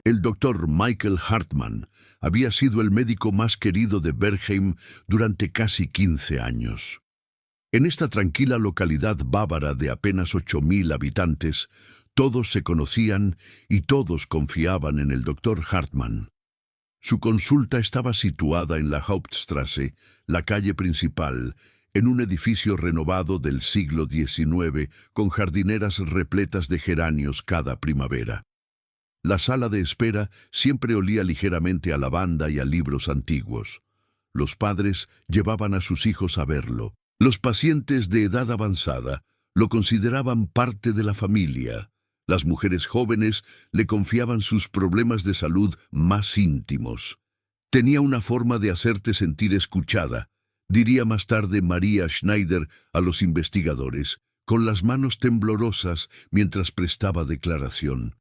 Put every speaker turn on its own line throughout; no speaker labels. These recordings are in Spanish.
El doctor Michael Hartmann había sido el médico más querido de Bergheim durante casi 15 años. En esta tranquila localidad bávara de apenas 8.000 habitantes, todos se conocían y todos confiaban en el doctor Hartmann. Su consulta estaba situada en la Hauptstrasse, la calle principal, en un edificio renovado del siglo XIX con jardineras repletas de geranios cada primavera. La sala de espera siempre olía ligeramente a lavanda y a libros antiguos. Los padres llevaban a sus hijos a verlo. Los pacientes de edad avanzada lo consideraban parte de la familia. Las mujeres jóvenes le confiaban sus problemas de salud más íntimos. Tenía una forma de hacerte sentir escuchada, diría más tarde María Schneider a los investigadores, con las manos temblorosas mientras prestaba declaración.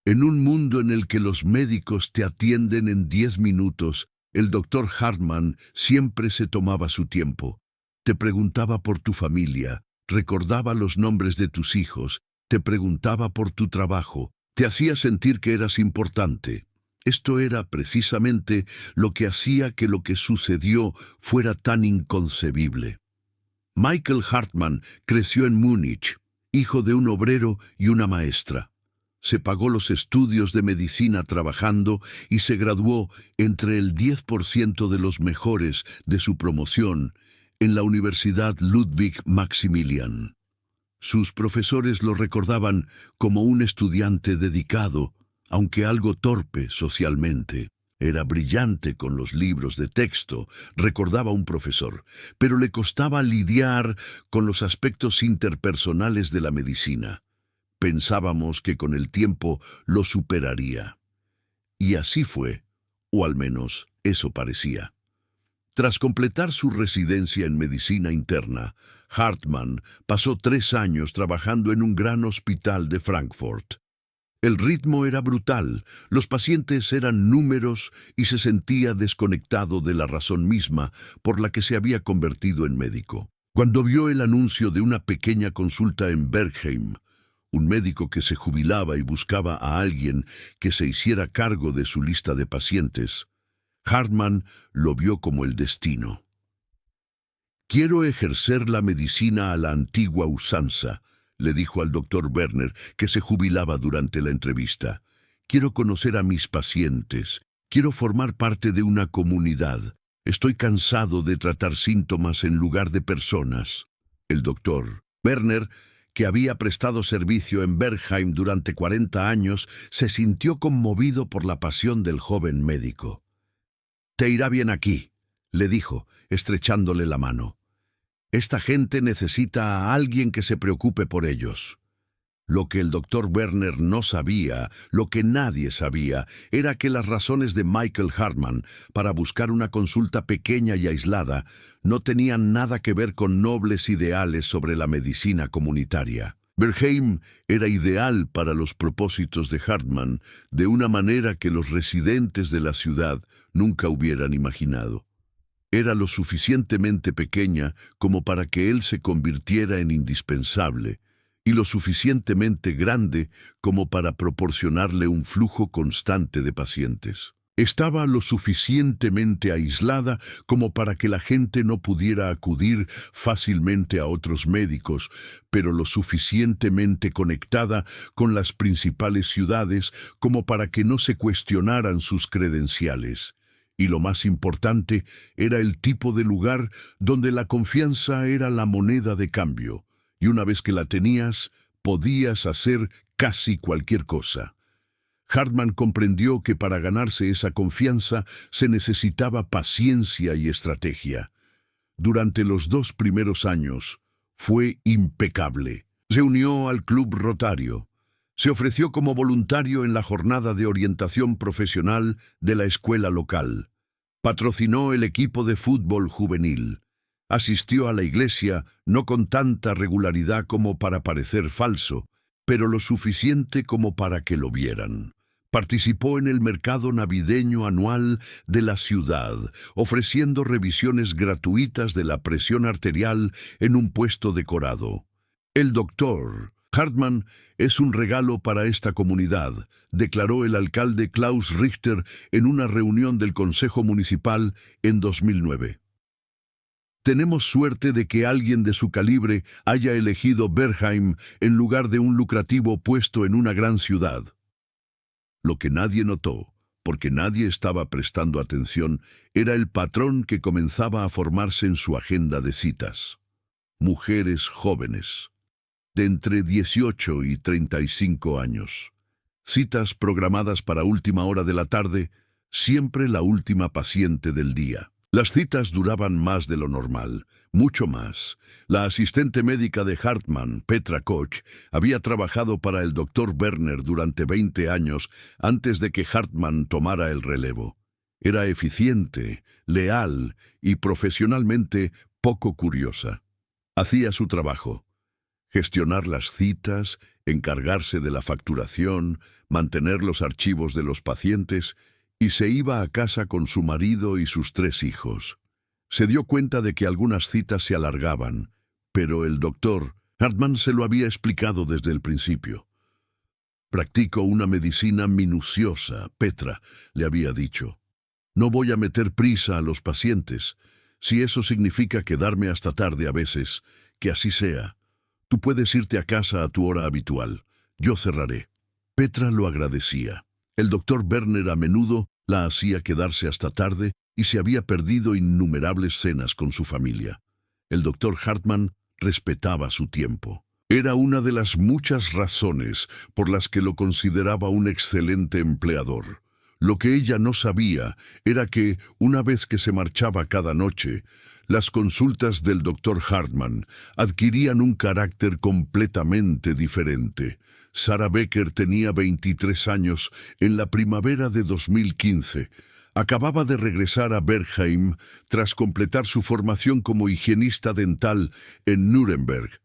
En un mundo en el que los médicos te atienden en 10 minutos, el doctor Hartmann siempre se tomaba su tiempo. Te preguntaba por tu familia, recordaba los nombres de tus hijos, te preguntaba por tu trabajo, te hacía sentir que eras importante. Esto era precisamente lo que hacía que lo que sucedió fuera tan inconcebible. Michael Hartmann creció en Múnich, hijo de un obrero y una maestra. Se pagó los estudios de medicina trabajando y se graduó entre el 10% de los mejores de su promoción en la Universidad Ludwig Maximilian. Sus profesores lo recordaban como un estudiante dedicado, aunque algo torpe socialmente. Era brillante con los libros de texto, recordaba un profesor, pero le costaba lidiar con los aspectos interpersonales de la medicina. Pensábamos que con el tiempo lo superaría. Y así fue, o al menos eso parecía. Tras completar su residencia en medicina interna, Hartmann pasó 3 años trabajando en un gran hospital de Frankfurt. El ritmo era brutal, los pacientes eran números y se sentía desconectado de la razón misma por la que se había convertido en médico. Cuando vio el anuncio de una pequeña consulta en Bergheim, un médico que se jubilaba y buscaba a alguien que se hiciera cargo de su lista de pacientes, Hartmann lo vio como el destino. «Quiero ejercer la medicina a la antigua usanza», le dijo al doctor Werner, que se jubilaba durante la entrevista. «Quiero conocer a mis pacientes. Quiero formar parte de una comunidad. Estoy cansado de tratar síntomas en lugar de personas». El doctor Werner, que había prestado servicio en Bergheim durante 40 años, se sintió conmovido por la pasión del joven médico. «Te irá bien aquí», le dijo, estrechándole la mano. «Esta gente necesita a alguien que se preocupe por ellos». Lo que el doctor Werner no sabía, lo que nadie sabía, era que las razones de Michael Hartmann para buscar una consulta pequeña y aislada no tenían nada que ver con nobles ideales sobre la medicina comunitaria. Bergheim era ideal para los propósitos de Hartmann de una manera que los residentes de la ciudad nunca hubieran imaginado. Era lo suficientemente pequeña como para que él se convirtiera en indispensable, y lo suficientemente grande como para proporcionarle un flujo constante de pacientes. Estaba lo suficientemente aislada como para que la gente no pudiera acudir fácilmente a otros médicos, pero lo suficientemente conectada con las principales ciudades como para que no se cuestionaran sus credenciales. Y lo más importante era el tipo de lugar donde la confianza era la moneda de cambio. Y una vez que la tenías, podías hacer casi cualquier cosa. Hartmann comprendió que para ganarse esa confianza se necesitaba paciencia y estrategia. Durante los 2 primeros años fue impecable. Se unió al Club Rotario. Se ofreció como voluntario en la jornada de orientación profesional de la escuela local. Patrocinó el equipo de fútbol juvenil. Asistió a la iglesia no con tanta regularidad como para parecer falso, pero lo suficiente como para que lo vieran. Participó en el mercado navideño anual de la ciudad, ofreciendo revisiones gratuitas de la presión arterial en un puesto decorado. El doctor Hartmann es un regalo para esta comunidad, declaró el alcalde Klaus Richter en una reunión del Consejo Municipal en 2009. Tenemos suerte de que alguien de su calibre haya elegido Bergheim en lugar de un lucrativo puesto en una gran ciudad. Lo que nadie notó, porque nadie estaba prestando atención, era el patrón que comenzaba a formarse en su agenda de citas. Mujeres jóvenes, de entre 18 y 35 años. Citas programadas para última hora de la tarde, siempre la última paciente del día. Las citas duraban más de lo normal, mucho más. La asistente médica de Hartmann, Petra Koch, había trabajado para el Dr. Werner durante 20 años antes de que Hartmann tomara el relevo. Era eficiente, leal y profesionalmente poco curiosa. Hacía su trabajo: gestionar las citas, encargarse de la facturación, mantener los archivos de los pacientes, y se iba a casa con su marido y sus 3 hijos. Se dio cuenta de que algunas citas se alargaban, pero el doctor Hartmann se lo había explicado desde el principio. Practico una medicina minuciosa, Petra, le había dicho. No voy a meter prisa a los pacientes. Si eso significa quedarme hasta tarde a veces, que así sea. Tú puedes irte a casa a tu hora habitual. Yo cerraré. Petra lo agradecía. El doctor Werner a menudo la hacía quedarse hasta tarde y se había perdido innumerables cenas con su familia. El doctor Hartmann respetaba su tiempo. Era una de las muchas razones por las que lo consideraba un excelente empleador. Lo que ella no sabía era que, una vez que se marchaba cada noche, las consultas del doctor Hartmann adquirían un carácter completamente diferente. Sarah Becker tenía 23 años en la primavera de 2015. Acababa de regresar a Bergheim tras completar su formación como higienista dental en Nuremberg.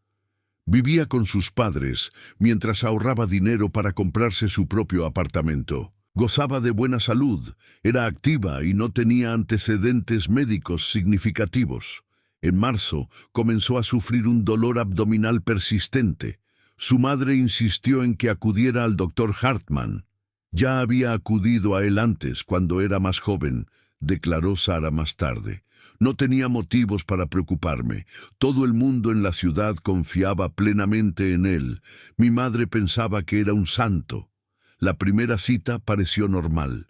Vivía con sus padres mientras ahorraba dinero para comprarse su propio apartamento. Gozaba de buena salud, era activa y no tenía antecedentes médicos significativos. En marzo comenzó a sufrir un dolor abdominal persistente. Su madre insistió en que acudiera al doctor Hartmann. Ya había acudido a él antes, cuando era más joven, declaró Sarah más tarde. No tenía motivos para preocuparme. Todo el mundo en la ciudad confiaba plenamente en él. Mi madre pensaba que era un santo. La primera cita pareció normal.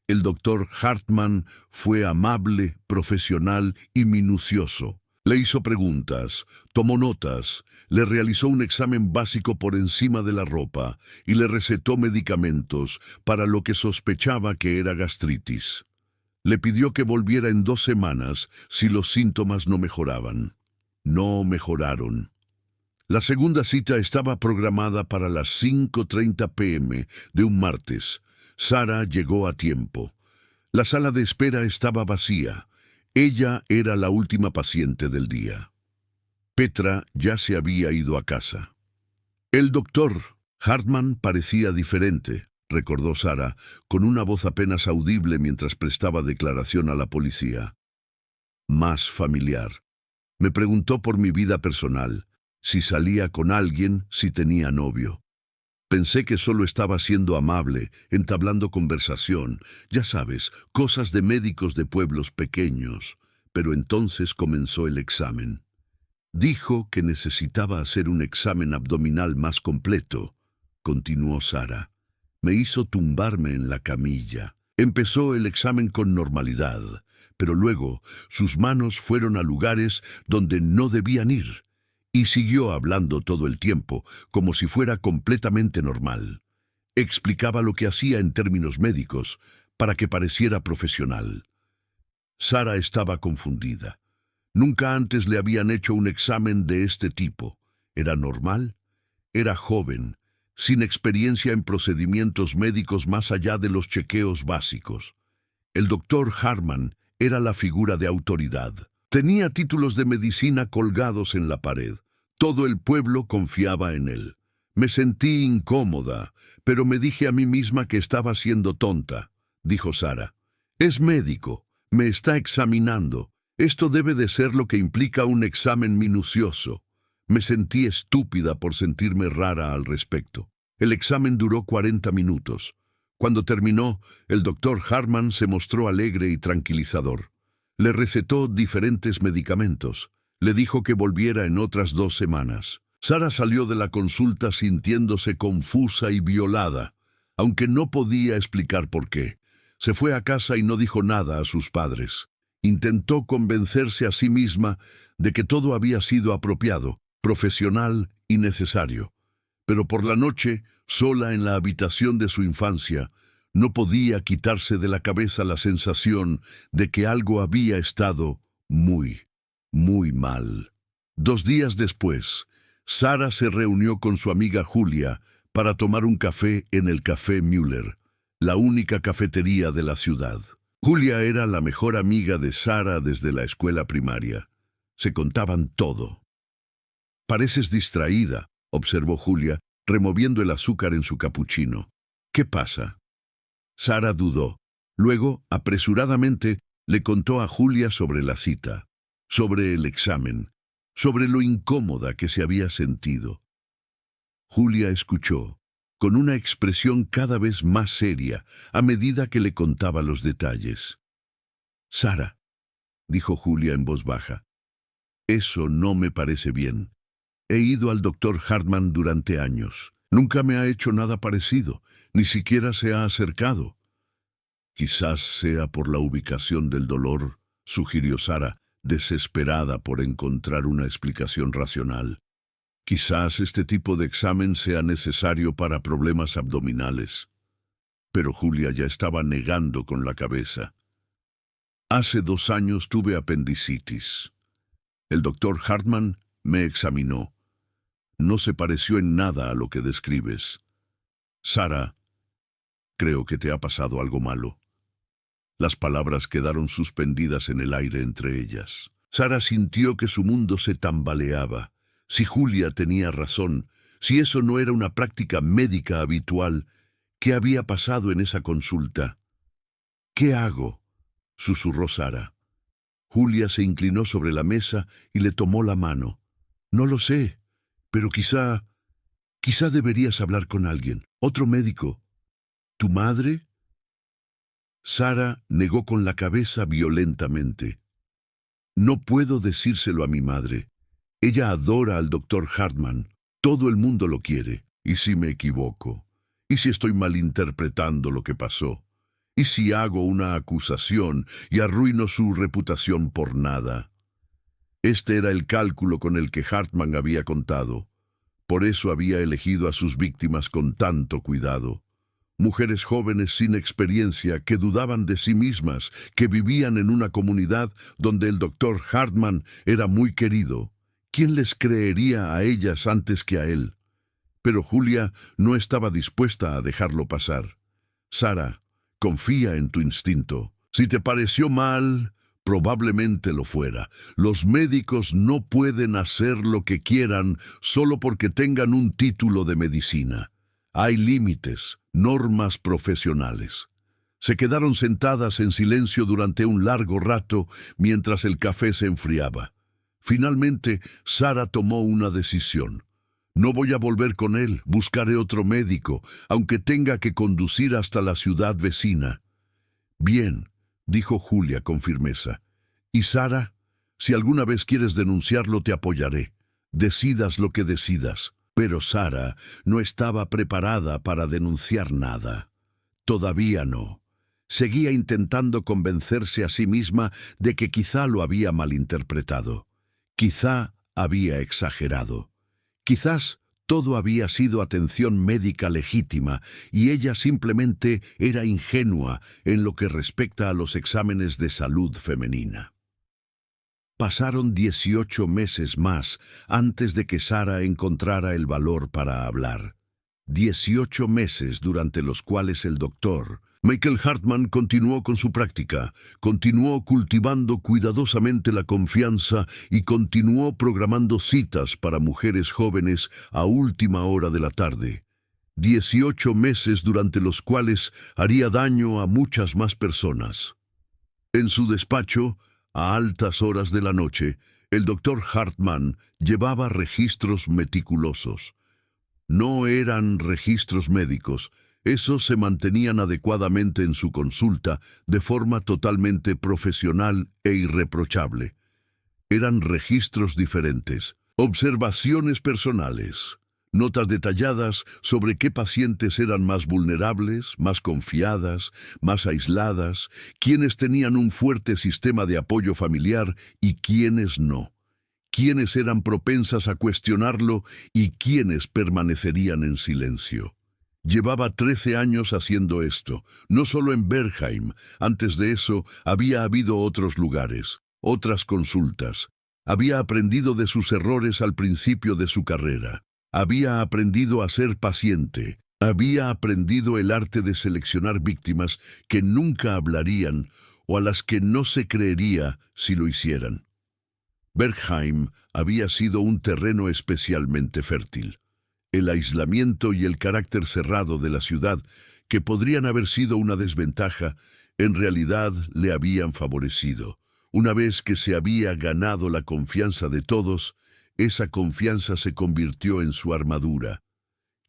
El doctor Hartmann fue amable, profesional y minucioso. Le hizo preguntas, tomó notas, le realizó un examen básico por encima de la ropa y le recetó medicamentos para lo que sospechaba que era gastritis. Le pidió que volviera en 2 semanas si los síntomas no mejoraban. No mejoraron. La segunda cita estaba programada para las 5:30 p.m. de un martes. Sarah llegó a tiempo. La sala de espera estaba vacía. Ella era la última paciente del día. Petra ya se había ido a casa. El doctor Hartmann parecía diferente, recordó Sarah, con una voz apenas audible mientras prestaba declaración a la policía. Más familiar. Me preguntó por mi vida personal, si salía con alguien, si tenía novio. Pensé que solo estaba siendo amable, entablando conversación, ya sabes, cosas de médicos de pueblos pequeños. Pero entonces comenzó el examen. Dijo que necesitaba hacer un examen abdominal más completo, continuó Sarah. Me hizo tumbarme en la camilla. Empezó el examen con normalidad, pero luego sus manos fueron a lugares donde no debían ir. Y siguió hablando todo el tiempo, como si fuera completamente normal. Explicaba lo que hacía en términos médicos, para que pareciera profesional. Sarah estaba confundida. Nunca antes le habían hecho un examen de este tipo. ¿Era normal? Era joven, sin experiencia en procedimientos médicos más allá de los chequeos básicos. El doctor Hartmann era la figura de autoridad. Tenía títulos de medicina colgados en la pared. Todo el pueblo confiaba en él. Me sentí incómoda, pero me dije a mí misma que estaba siendo tonta, dijo Sarah. Es médico, me está examinando. Esto debe de ser lo que implica un examen minucioso. Me sentí estúpida por sentirme rara al respecto. El examen duró 40 minutos. Cuando terminó, el doctor Hartman se mostró alegre y tranquilizador. Le recetó diferentes medicamentos. Le dijo que volviera en otras 2 semanas. Sara salió de la consulta sintiéndose confusa y violada, aunque no podía explicar por qué. Se fue a casa y no dijo nada a sus padres. Intentó convencerse a sí misma de que todo había sido apropiado, profesional y necesario. Pero por la noche, sola en la habitación de su infancia, no podía quitarse de la cabeza la sensación de que algo había estado muy, muy mal. 2 días después, Sara se reunió con su amiga Julia para tomar un café en el Café Müller, la única cafetería de la ciudad. Julia era la mejor amiga de Sara desde la escuela primaria. Se contaban todo. «Pareces distraída», observó Julia, removiendo el azúcar en su capuchino. «¿Qué pasa?» Sara dudó. Luego, apresuradamente, le contó a Julia sobre la cita, sobre el examen, sobre lo incómoda que se había sentido. Julia escuchó, con una expresión cada vez más seria, a medida que le contaba los detalles. «Sara», dijo Julia en voz baja, «eso no me parece bien. He ido al doctor Hartman durante años. Nunca me ha hecho nada parecido, ni siquiera se ha acercado». «Quizás sea por la ubicación del dolor», sugirió Sara, desesperada por encontrar una explicación racional. «Quizás este tipo de examen sea necesario para problemas abdominales». Pero Julia ya estaba negando con la cabeza. «Hace 2 años tuve apendicitis. El doctor Hartman me examinó. No se pareció en nada a lo que describes. Sara, creo que te ha pasado algo malo». Las palabras quedaron suspendidas en el aire entre ellas. Sara sintió que su mundo se tambaleaba. Si Julia tenía razón, si eso no era una práctica médica habitual, ¿qué había pasado en esa consulta? «¿Qué hago?», susurró Sara. Julia se inclinó sobre la mesa y le tomó la mano. «No lo sé, pero quizá deberías hablar con alguien, otro médico. ¿Tu madre?» Sara negó con la cabeza violentamente. «No puedo decírselo a mi madre. Ella adora al doctor Hartman. Todo el mundo lo quiere. ¿Y si me equivoco? ¿Y si estoy malinterpretando lo que pasó? ¿Y si hago una acusación y arruino su reputación por nada?» Este era el cálculo con el que Hartman había contado. Por eso había elegido a sus víctimas con tanto cuidado. Mujeres jóvenes sin experiencia que dudaban de sí mismas, que vivían en una comunidad donde el doctor Hartman era muy querido. ¿Quién les creería a ellas antes que a él? Pero Julia no estaba dispuesta a dejarlo pasar. «Sara, confía en tu instinto. Si te pareció mal, probablemente lo fuera. Los médicos no pueden hacer lo que quieran solo porque tengan un título de medicina. Hay límites, normas profesionales». Se quedaron sentadas en silencio durante un largo rato mientras el café se enfriaba. Finalmente, Sara tomó una decisión. «No voy a volver con él, buscaré otro médico, aunque tenga que conducir hasta la ciudad vecina». «Bien», dijo Julia con firmeza. «Y Sara, si alguna vez quieres denunciarlo, te apoyaré. Decidas lo que decidas». Pero Sara no estaba preparada para denunciar nada. Todavía no. Seguía intentando convencerse a sí misma de que quizá lo había malinterpretado. Quizá había exagerado. Quizás todo había sido atención médica legítima y ella simplemente era ingenua en lo que respecta a los exámenes de salud femenina. Pasaron 18 meses más antes de que Sara encontrara el valor para hablar. 18 meses durante los cuales el doctor Michael Hartman continuó con su práctica, continuó cultivando cuidadosamente la confianza y continuó programando citas para mujeres jóvenes a última hora de la tarde. 18 meses durante los cuales haría daño a muchas más personas. En su despacho, a altas horas de la noche, El doctor Hartman llevaba registros meticulosos. No eran registros médicos. Esos se mantenían adecuadamente en su consulta de forma totalmente profesional e irreprochable. Eran registros diferentes, observaciones personales, notas detalladas sobre qué pacientes eran más vulnerables, más confiadas, más aisladas, quiénes tenían un fuerte sistema de apoyo familiar y quiénes no, quiénes eran propensas a cuestionarlo y quiénes permanecerían en silencio. Llevaba 13 años haciendo esto, no solo en Bergheim. Antes de eso había habido otros lugares, otras consultas. Había aprendido de sus errores al principio de su carrera. Había aprendido a ser paciente. Había aprendido el arte de seleccionar víctimas que nunca hablarían o a las que no se creería si lo hicieran. Bergheim había sido un terreno especialmente fértil. El aislamiento y el carácter cerrado de la ciudad, que podrían haber sido una desventaja, en realidad le habían favorecido. Una vez que se había ganado la confianza de todos, esa confianza se convirtió en su armadura.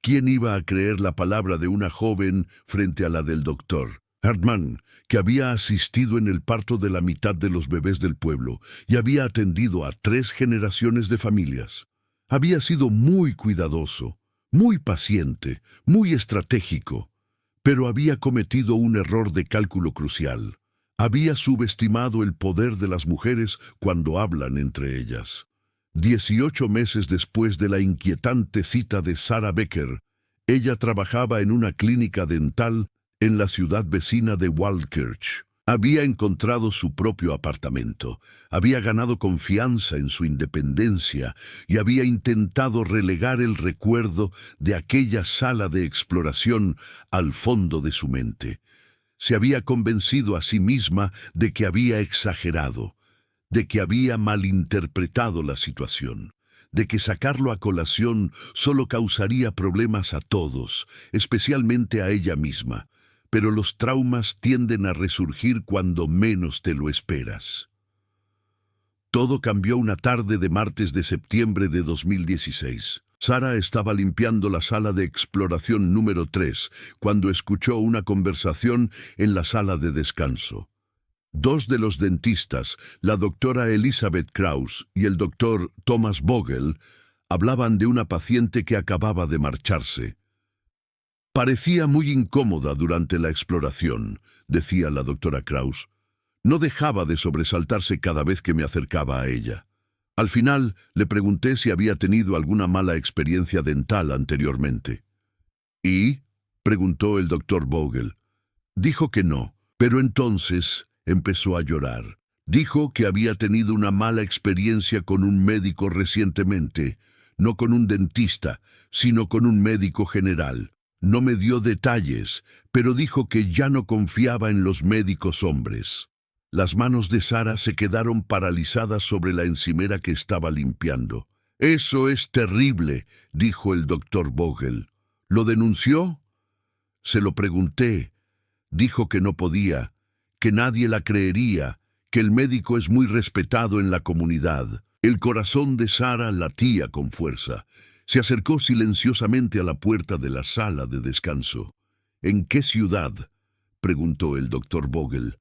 ¿Quién iba a creer la palabra de una joven frente a la del doctor Hartman, que había asistido en el parto de la mitad de los bebés del pueblo y había atendido a 3 generaciones de familias? Había sido muy cuidadoso, muy paciente, muy estratégico, pero había cometido un error de cálculo crucial. Había subestimado el poder de las mujeres cuando hablan entre ellas. 18 meses después de la inquietante cita de Sarah Becker, ella trabajaba en una clínica dental en la ciudad vecina de Waldkirch. Había encontrado su propio apartamento, había ganado confianza en su independencia y había intentado relegar el recuerdo de aquella sala de exploración al fondo de su mente. Se había convencido a sí misma de que había exagerado, de que había malinterpretado la situación, de que sacarlo a colación solo causaría problemas a todos, especialmente a ella misma. Pero los traumas tienden a resurgir cuando menos te lo esperas. Todo cambió una tarde de martes de septiembre de 2016. Sarah estaba limpiando la sala de exploración número 3 cuando escuchó una conversación en la sala de descanso. 2 de los dentistas, la doctora Elizabeth Kraus y el doctor Thomas Vogel, hablaban de una paciente que acababa de marcharse. Parecía muy incómoda durante la exploración, decía la doctora Kraus. No dejaba de sobresaltarse cada vez que me acercaba a ella. Al final, le pregunté si había tenido alguna mala experiencia dental anteriormente. ¿Y? Preguntó el doctor Vogel. Dijo que no, pero entonces empezó a llorar. Dijo que había tenido una mala experiencia con un médico recientemente, no con un dentista, sino con un médico general. No me dio detalles, pero dijo que ya no confiaba en los médicos hombres. Las manos de Sarah se quedaron paralizadas sobre la encimera que estaba limpiando. «Eso es terrible», dijo el doctor Vogel. «¿Lo denunció?» Se lo pregunté. Dijo que no podía, que nadie la creería, que el médico es muy respetado en la comunidad. El corazón de Sarah latía con fuerza. Se acercó silenciosamente a la puerta de la sala de descanso. «¿En qué ciudad?», preguntó el doctor Vogel.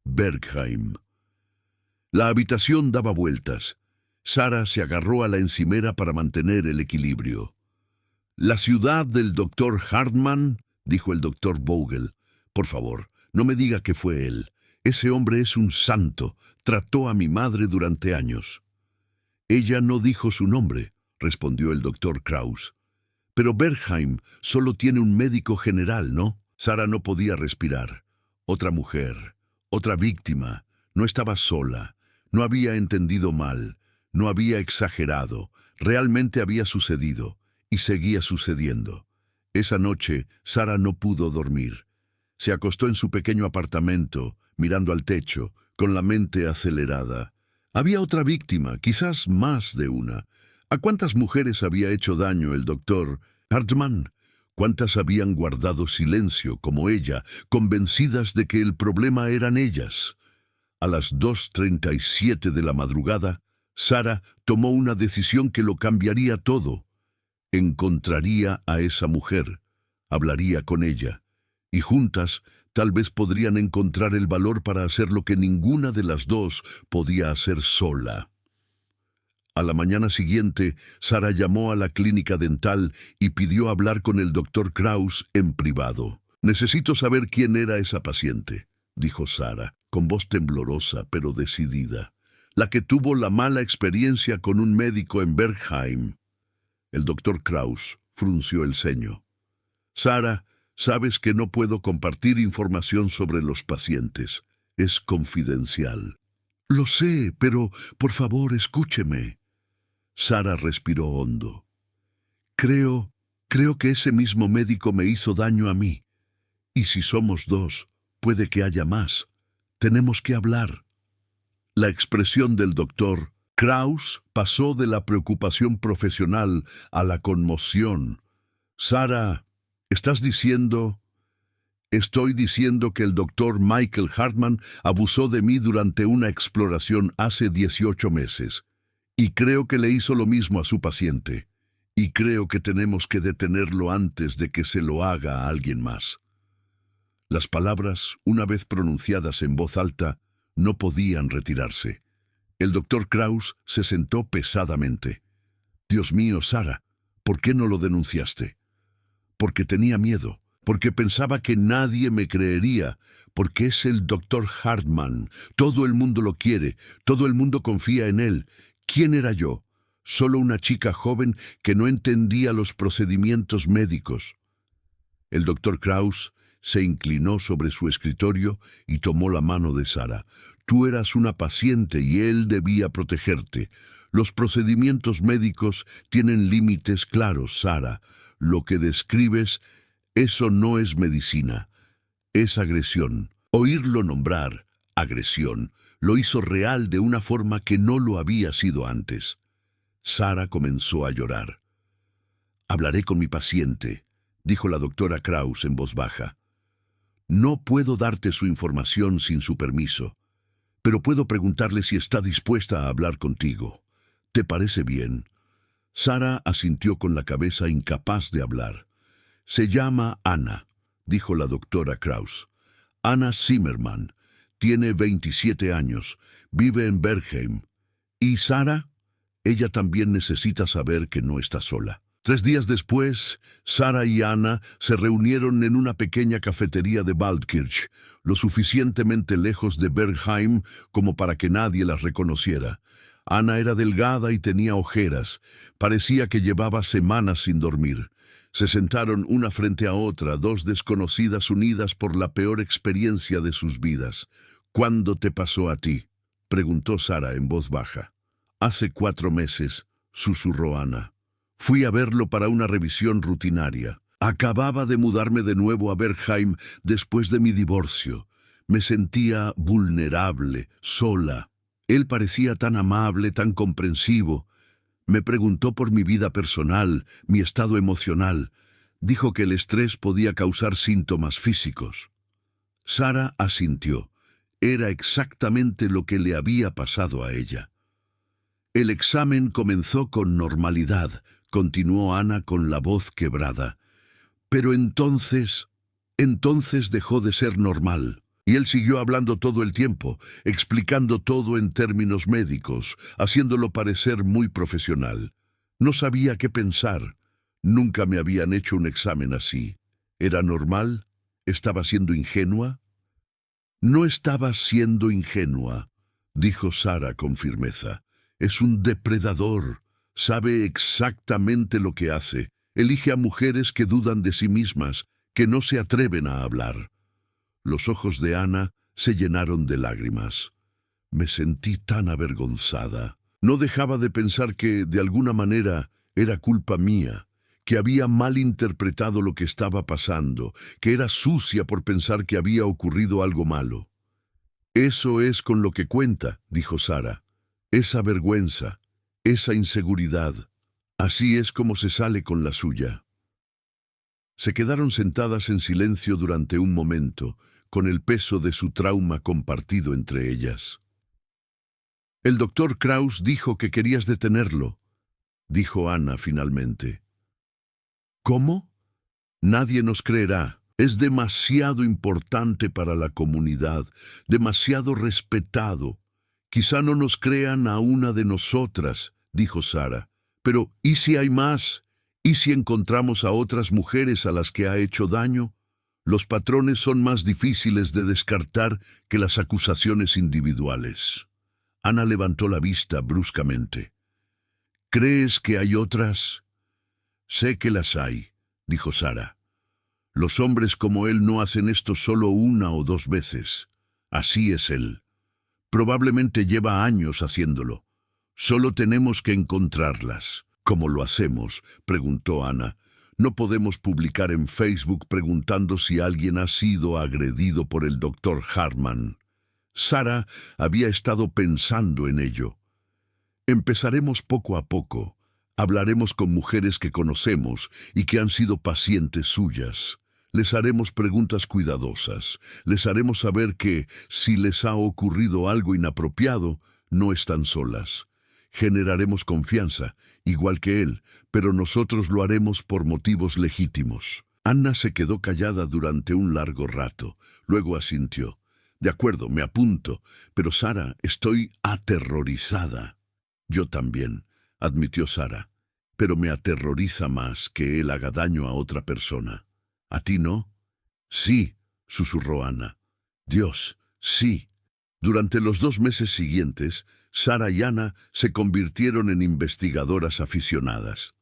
«Bergheim». La habitación daba vueltas. Sarah se agarró a la encimera para mantener el equilibrio. «¿La ciudad del doctor Hartman?», dijo el doctor Vogel. «Por favor, no me diga que fue él. Ese hombre es un santo. Trató a mi madre durante años». «Ella no dijo su nombre», respondió el doctor Kraus. «Pero Bergheim solo tiene un médico general, ¿no?». Sarah no podía respirar. Otra mujer, otra víctima. No estaba sola. No había entendido mal. No había exagerado. Realmente había sucedido. Y seguía sucediendo. Esa noche, Sarah no pudo dormir. Se acostó en su pequeño apartamento, mirando al techo, con la mente acelerada. Había otra víctima, quizás más de una. ¿A cuántas mujeres había hecho daño el doctor Hartman? ¿Cuántas habían guardado silencio como ella, convencidas de que el problema eran ellas? A las 2:37 de la madrugada, Sara tomó una decisión que lo cambiaría todo. Encontraría a esa mujer, hablaría con ella, y juntas tal vez podrían encontrar el valor para hacer lo que ninguna de las dos podía hacer sola. A la mañana siguiente, Sara llamó a la clínica dental y pidió hablar con el doctor Kraus en privado. «Necesito saber quién era esa paciente», dijo Sara, con voz temblorosa pero decidida. «La que tuvo la mala experiencia con un médico en Bergheim». El doctor Kraus frunció el ceño. «Sara, sabes que no puedo compartir información sobre los pacientes. Es confidencial». «Lo sé, pero por favor escúcheme». Sara respiró hondo. Creo que ese mismo médico me hizo daño a mí. Y si somos dos, puede que haya más. Tenemos que hablar». La expresión del doctor Kraus pasó de la preocupación profesional a la conmoción. «Sara, ¿estás diciendo...?» «Estoy diciendo que el doctor Michael Hartman abusó de mí durante una exploración hace 18 meses. Y creo que le hizo lo mismo a su paciente. Y creo que tenemos que detenerlo antes de que se lo haga a alguien más». Las palabras, una vez pronunciadas en voz alta, no podían retirarse. El doctor Kraus se sentó pesadamente. «Dios mío, Sara, ¿por qué no lo denunciaste?» «Porque tenía miedo, porque pensaba que nadie me creería, porque es el doctor Hartman. Todo el mundo lo quiere, todo el mundo confía en él. ¿Quién era yo? Solo una chica joven que no entendía los procedimientos médicos». El doctor Kraus se inclinó sobre su escritorio y tomó la mano de Sara. «Tú eras una paciente y él debía protegerte. Los procedimientos médicos tienen límites claros, Sara. Lo que describes, eso no es medicina. Es agresión». Oírlo nombrar agresión lo hizo real de una forma que no lo había sido antes. Sara comenzó a llorar. «Hablaré con mi paciente», dijo la doctora Kraus en voz baja. «No puedo darte su información sin su permiso, pero puedo preguntarle si está dispuesta a hablar contigo. ¿Te parece bien?» Sara asintió con la cabeza, incapaz de hablar. «Se llama Anna», dijo la doctora Kraus. «Anna Zimmerman. Tiene 27 años. Vive en Bergheim. ¿Y Sara?» Ella también necesita saber que no está sola. 3 días después, Sara y Anna se reunieron en una pequeña cafetería de Waldkirch, lo suficientemente lejos de Bergheim como para que nadie las reconociera. Anna era delgada y tenía ojeras. Parecía que llevaba semanas sin dormir. Se sentaron una frente a otra, dos desconocidas unidas por la peor experiencia de sus vidas. «¿Cuándo te pasó a ti?», preguntó Sara en voz baja. «Hace 4 meses», susurró Anna. «Fui a verlo para una revisión rutinaria. Acababa de mudarme de nuevo a Bergheim después de mi divorcio. Me sentía vulnerable, sola. Él parecía tan amable, tan comprensivo. Me preguntó por mi vida personal, mi estado emocional. Dijo que el estrés podía causar síntomas físicos». Sara asintió. Era exactamente lo que le había pasado a ella. «El examen comenzó con normalidad», continuó Anna con la voz quebrada. «Pero entonces dejó de ser normal». Y él siguió hablando todo el tiempo, explicando todo en términos médicos, haciéndolo parecer muy profesional. No sabía qué pensar. Nunca me habían hecho un examen así. ¿Era normal? ¿Estaba siendo ingenua? «No estaba siendo ingenua», dijo Sara con firmeza. «Es un depredador. Sabe exactamente lo que hace. Elige a mujeres que dudan de sí mismas, que no se atreven a hablar». Los ojos de Anna se llenaron de lágrimas. Me sentí tan avergonzada. No dejaba de pensar que, de alguna manera, era culpa mía, que había malinterpretado lo que estaba pasando, que era sucia por pensar que había ocurrido algo malo. «Eso es con lo que cuenta», dijo Sara. «Esa vergüenza, esa inseguridad. Así es como se sale con la suya». Se quedaron sentadas en silencio durante un momento, con el peso de su trauma compartido entre ellas. El doctor Kraus dijo que querías detenerlo, dijo Ana finalmente. ¿Cómo? Nadie nos creerá. Es demasiado importante para la comunidad, demasiado respetado. Quizá no nos crean a una de nosotras, dijo Sara. Pero, ¿y si hay más? ¿Y si encontramos a otras mujeres a las que ha hecho daño? Los patrones son más difíciles de descartar que las acusaciones individuales. Ana levantó la vista bruscamente. ¿Crees que hay otras? Sé que las hay, dijo Sara. Los hombres como él no hacen esto solo una o dos veces. Así es él. Probablemente lleva años haciéndolo. Solo tenemos que encontrarlas. ¿Cómo lo hacemos?, preguntó Ana. No podemos publicar en Facebook preguntando si alguien ha sido agredido por el doctor Hartman. Sara había estado pensando en ello. Empezaremos poco a poco. Hablaremos con mujeres que conocemos y que han sido pacientes suyas. Les haremos preguntas cuidadosas. Les haremos saber que, si les ha ocurrido algo inapropiado, no están solas. Generaremos confianza, igual que él, pero nosotros lo haremos por motivos legítimos. Ana se quedó callada durante un largo rato. Luego asintió. De acuerdo, me apunto. Pero Sara, estoy aterrorizada. Yo también, admitió Sara. Pero me aterroriza más que él haga daño a otra persona. ¿A ti no? Sí, susurró Ana. Dios, sí. Durante los 2 meses siguientes, Sara y Ana se convirtieron en investigadoras aficionadas.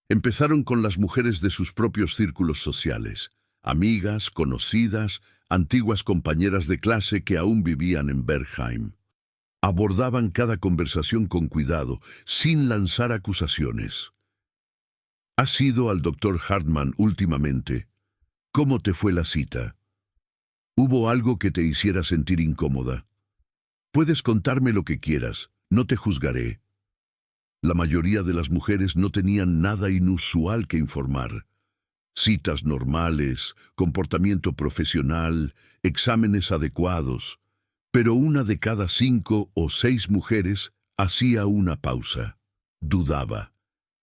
Empezaron con las mujeres de sus propios círculos sociales, amigas, conocidas, antiguas compañeras de clase que aún vivían en Bergheim. Abordaban cada conversación con cuidado, sin lanzar acusaciones. ¿Has ido al doctor Hartman últimamente? ¿Cómo te fue la cita? ¿Hubo algo que te hiciera sentir incómoda? Puedes contarme lo que quieras, no te juzgaré. La mayoría de las mujeres no tenían nada inusual que informar. Citas normales, comportamiento profesional, exámenes adecuados. Pero 1 de cada 5 o 6 mujeres hacía una pausa. Dudaba.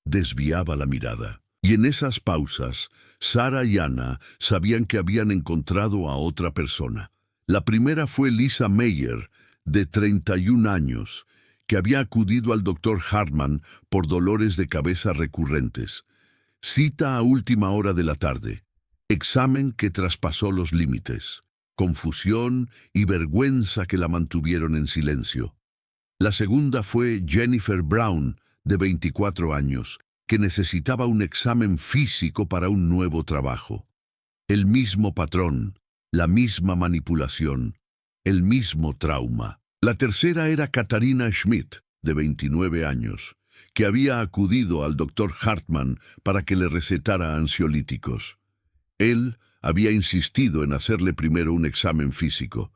Desviaba la mirada. Y en esas pausas, Sara y Ana sabían que habían encontrado a otra persona. La primera fue Lisa Meyer, de 31 años, que había acudido al doctor Hartman por dolores de cabeza recurrentes. Cita a última hora de la tarde. Examen que traspasó los límites. Confusión y vergüenza que la mantuvieron en silencio. La segunda fue Jennifer Brown, de 24 años, que necesitaba un examen físico para un nuevo trabajo. El mismo patrón, la misma manipulación, el mismo trauma. La tercera era Katharina Schmidt, de 29 años, que había acudido al doctor Hartman para que le recetara ansiolíticos. Él había insistido en hacerle primero un examen físico.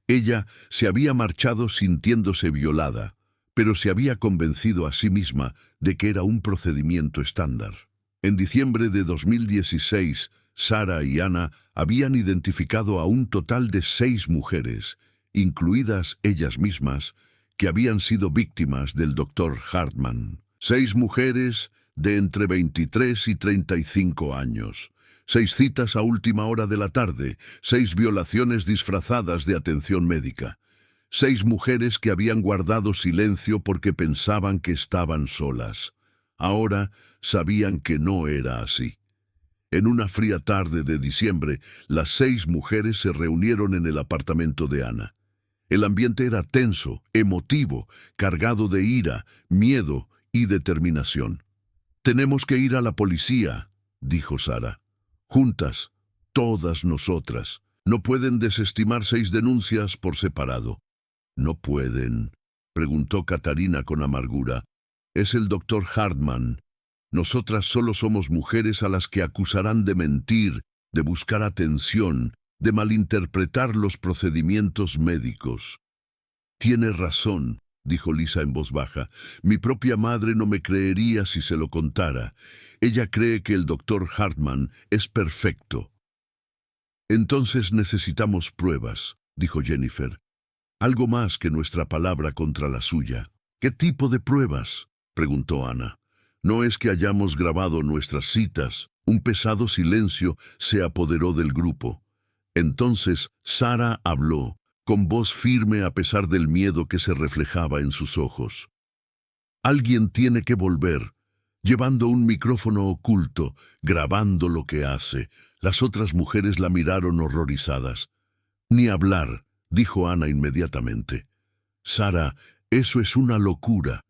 Ella se había marchado sintiéndose violada, pero se había convencido a sí misma de que era un procedimiento estándar. En diciembre de 2016, Sara y Ana habían identificado a un total de 6 mujeres, incluidas ellas mismas, que habían sido víctimas del doctor Hartman. 6 mujeres de entre 23 y 35 años. 6 citas a última hora de la tarde, 6 violaciones disfrazadas de atención médica. 6 mujeres que habían guardado silencio porque pensaban que estaban solas. Ahora sabían que no era así. En una fría tarde de diciembre, las 6 mujeres se reunieron en el apartamento de Ana. El ambiente era tenso, emotivo, cargado de ira, miedo y determinación. «Tenemos que ir a la policía», dijo Sara. «Juntas, todas nosotras. No pueden desestimar 6 denuncias por separado». «¿No pueden?», preguntó Katharina con amargura. «Es el doctor Hartman. Nosotras solo somos mujeres a las que acusarán de mentir, de buscar atención, de malinterpretar los procedimientos médicos». «Tiene razón», dijo Lisa en voz baja. «Mi propia madre no me creería si se lo contara. Ella cree que el doctor Hartman es perfecto». «Entonces necesitamos pruebas», dijo Jennifer. «Algo más que nuestra palabra contra la suya». ¿Qué tipo de pruebas?, preguntó Ana. No es que hayamos grabado nuestras citas. Un pesado silencio se apoderó del grupo. Entonces Sara habló, con voz firme a pesar del miedo que se reflejaba en sus ojos. Alguien tiene que volver, llevando un micrófono oculto, grabando lo que hace. Las otras mujeres la miraron horrorizadas. Ni hablar, dijo Ana inmediatamente. Sara, eso es una locura.